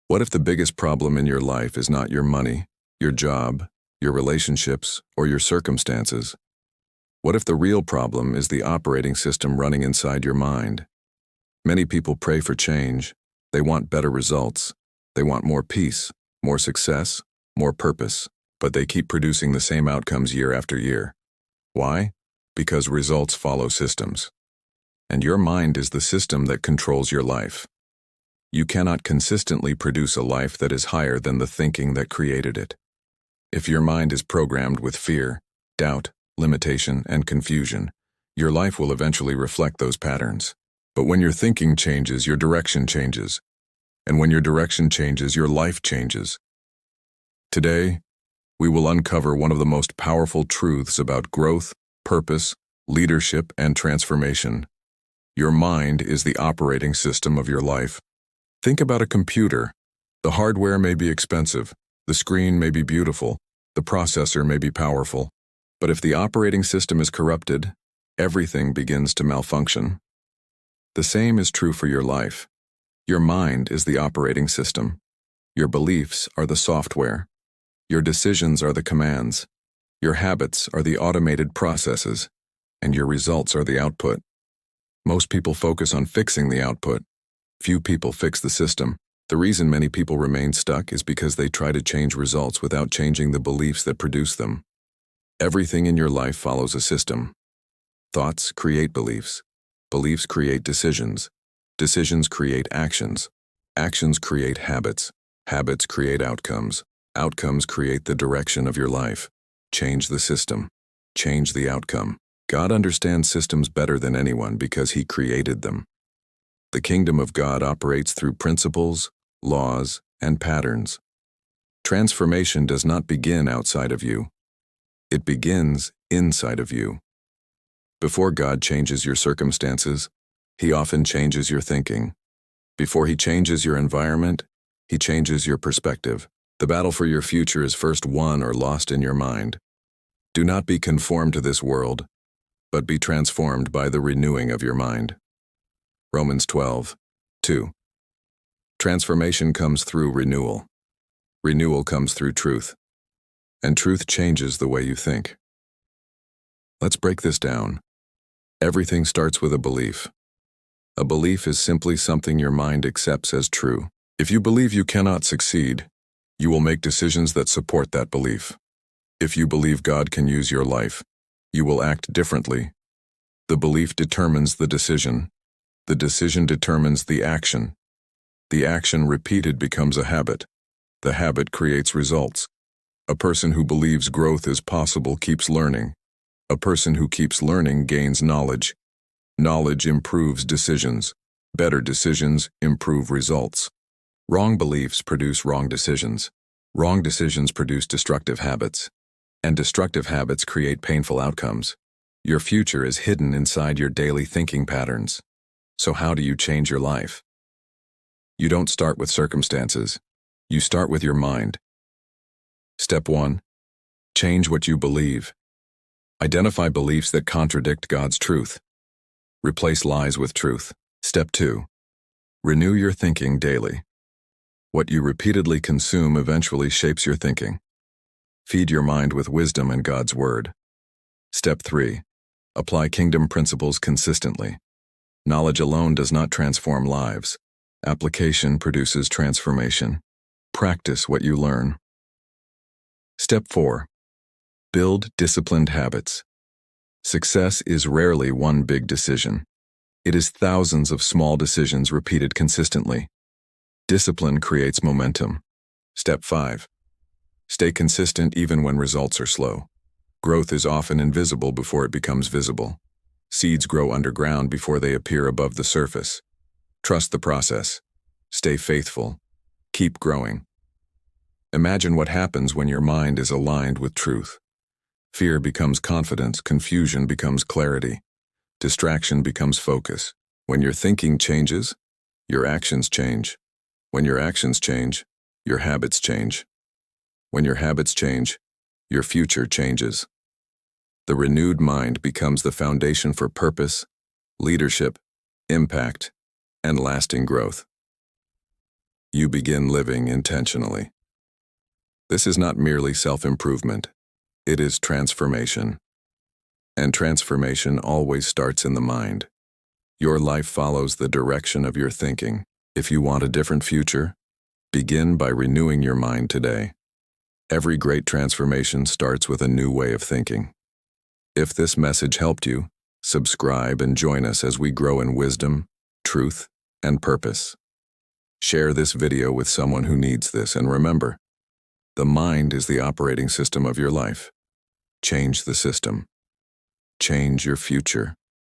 What if the biggest problem in your life is not your money, your job, your relationships, or your circumstances? What if the real problem is the operating system running inside your mind? Many people pray for change. They want better results. They want more peace, more success, more purpose, but they keep producing the same outcomes year after year. Why? Because results follow systems. And your mind is the system that controls your life. You cannot consistently produce a life that is higher than the thinking that created it. If your mind is programmed with fear, doubt, limitation, and confusion, your life will eventually reflect those patterns. But when your thinking changes, your direction changes. And when your direction changes, your life changes. Today, we will uncover one of the most powerful truths about growth, purpose, leadership, and transformation. Your mind is the operating system of your life. Think about a computer. The hardware may be expensive, the screen may be beautiful, the processor may be powerful, but if the operating system is corrupted, everything begins to malfunction. The same is true for your life. Your mind is the operating system. Your beliefs are the software. Your decisions are the commands. Your habits are the automated processes, and your results are the output. Most people focus on fixing the output. Few people fix the system. The reason many people remain stuck is because they try to change results without changing the beliefs that produce them. Everything in your life follows a system. Thoughts create beliefs. Beliefs create decisions. Decisions create actions. Actions create habits. Habits create outcomes. Outcomes create the direction of your life. Change the system. Change the outcome. God understands systems better than anyone because He created them. The kingdom of God operates through principles, laws, and patterns. Transformation does not begin outside of you. It begins inside of you. Before God changes your circumstances, He often changes your thinking. Before He changes your environment, He changes your perspective. The battle for your future is first won or lost in your mind. Do not be conformed to this world, but be transformed by the renewing of your mind. Romans 12:2. Transformation comes through renewal. Renewal comes through truth. And truth changes the way you think. Let's break this down. Everything starts with a belief. A belief is simply something your mind accepts as true. If you believe you cannot succeed, you will make decisions that support that belief. If you believe God can use your life, you will act differently. The belief determines the decision. The decision determines the action. The action repeated becomes a habit. The habit creates results. A person who believes growth is possible keeps learning. A person who keeps learning gains knowledge. Knowledge improves decisions. Better decisions improve results. Wrong beliefs produce wrong decisions. Wrong decisions produce destructive habits. And destructive habits create painful outcomes. Your future is hidden inside your daily thinking patterns. So how do you change your life? You don't start with circumstances. You start with your mind. Step 1. Change what you believe. Identify beliefs that contradict God's truth. Replace lies with truth. Step 2. Renew your thinking daily. What you repeatedly consume eventually shapes your thinking. Feed your mind with wisdom and God's word. Step 3. Apply kingdom principles consistently. Knowledge alone does not transform lives. Application produces transformation. Practice what you learn. Step 4. Build disciplined habits. Success is rarely one big decision. It is thousands of small decisions repeated consistently. Discipline creates momentum. Step 5. Stay consistent even when results are slow. Growth is often invisible before it becomes visible. Seeds grow underground before they appear above the surface. Trust the process. Stay faithful. Keep growing. Imagine what happens when your mind is aligned with truth. Fear becomes confidence, confusion becomes clarity, distraction becomes focus. When your thinking changes, your actions change. When your actions change, your habits change. When your habits change, your future changes. The renewed mind becomes the foundation for purpose, leadership, impact, and lasting growth. you begin living intentionally. This is not merely self-improvement, it is transformation. And transformation always starts in the mind. Your life follows the direction of your thinking. If you want a different future, begin by renewing your mind today. Every great transformation starts with a new way of thinking. If this message helped you, subscribe and join us as we grow in wisdom, truth, and purpose. Share this video with someone who needs this, and remember, the mind is the operating system of your life. Change the system. Change your future.